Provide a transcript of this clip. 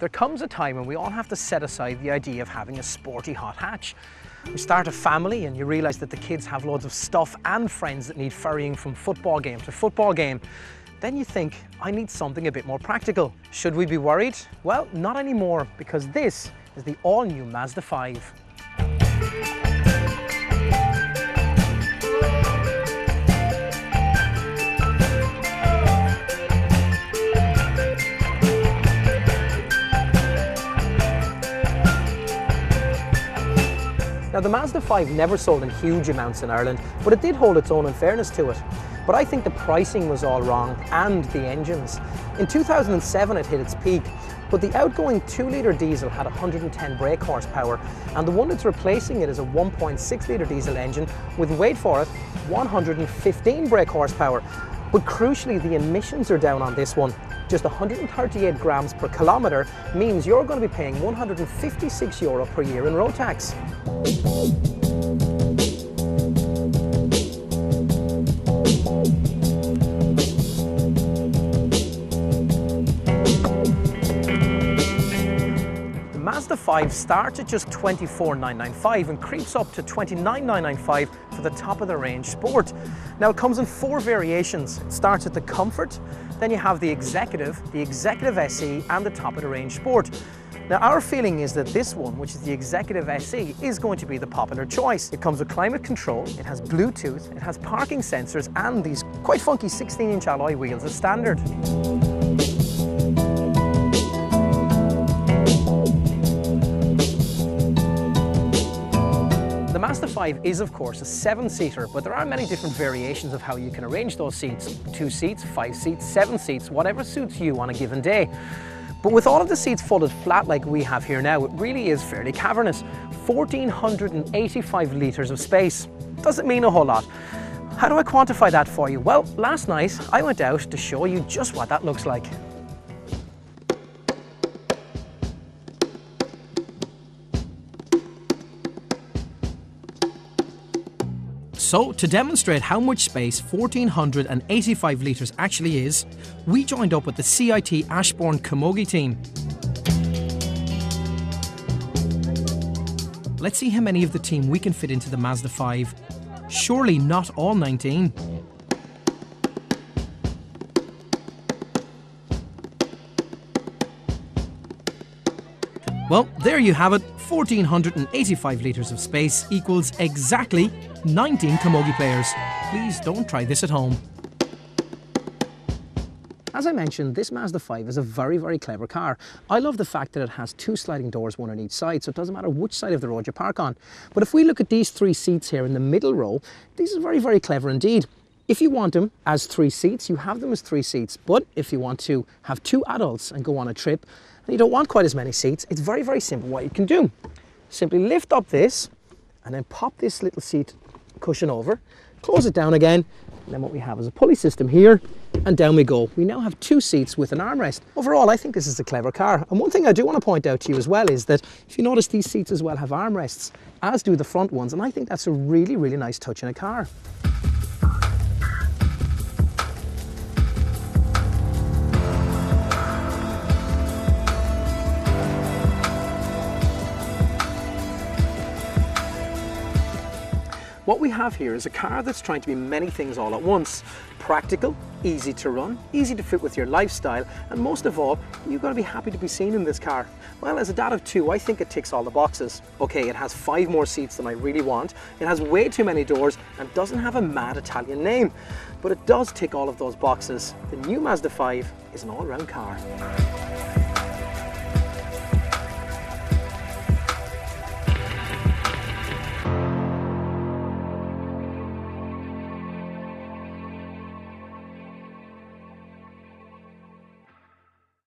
There comes a time when we all have to set aside the idea of having a sporty hot hatch. You start a family and you realise that the kids have loads of stuff and friends that need ferrying from football game to football game. Then you think, I need something a bit more practical. Should we be worried? Well, not anymore, because this is the all-new Mazda 5. Now, the Mazda 5 never sold in huge amounts in Ireland, but it did hold its own in fairness to it. But I think the pricing was all wrong, and the engines. In 2007 it hit its peak, but the outgoing 2-litre diesel had 110 brake horsepower, and the one that's replacing it is a 1.6-litre diesel engine with, wait for it, 115 brake horsepower. But crucially, the emissions are down on this one. Just 138 grams per kilometre means you're going to be paying €156 per year in road tax. The Mazda 5 starts at just $24,995 and creeps up to $29,995 for the top of the range Sport. Now, it comes in 4 variations. It starts at the Comfort, then you have the Executive SE and the top of the range Sport. Now, our feeling is that this one, which is the Executive SE, is going to be the popular choice. It comes with climate control, it has Bluetooth, it has parking sensors and these quite funky 16-inch alloy wheels as standard. The Mazda 5 is, of course, a 7-seater, but there are many different variations of how you can arrange those seats. 2 seats, 5 seats, 7 seats, whatever suits you on a given day. But with all of the seats folded flat like we have here now, it really is fairly cavernous. 1,485 litres of space. Doesn't mean a whole lot. How do I quantify that for you? Well, last night I went out to show you just what that looks like. So, to demonstrate how much space 1,485 litres actually is, we joined up with the CIT Ashbourne Camogie team. Let's see how many of the team we can fit into the Mazda 5. Surely not all 19. Well, there you have it. 1,485 litres of space equals exactly 19 camogie players. Please don't try this at home. As I mentioned, this Mazda 5 is a very, very clever car. I love the fact that it has 2 sliding doors, 1 on each side, so it doesn't matter which side of the road you park on. But if we look at these 3 seats here in the middle row, these are very, very clever indeed. If you want them as 3 seats, you have them as 3 seats. But if you want to have 2 adults and go on a trip, and you don't want quite as many seats, it's very, very simple what you can do. Simply lift up this, and then pop this little seat cushion over, close it down again, and then what we have is a pulley system here, and down we go. We now have 2 seats with an armrest. Overall, I think this is a clever car. And one thing I do want to point out to you as well is that if you notice, these seats as well have armrests, as do the front ones, and I think that's a really, really nice touch in a car. What we have here is a car that's trying to be many things all at once. Practical, easy to run, easy to fit with your lifestyle, and most of all, you're going to be happy to be seen in this car. Well, as a dad of 2, I think it ticks all the boxes. Okay, it has 5 more seats than I really want, it has way too many doors, and doesn't have a mad Italian name. But it does tick all of those boxes. The new Mazda 5 is an all-round car.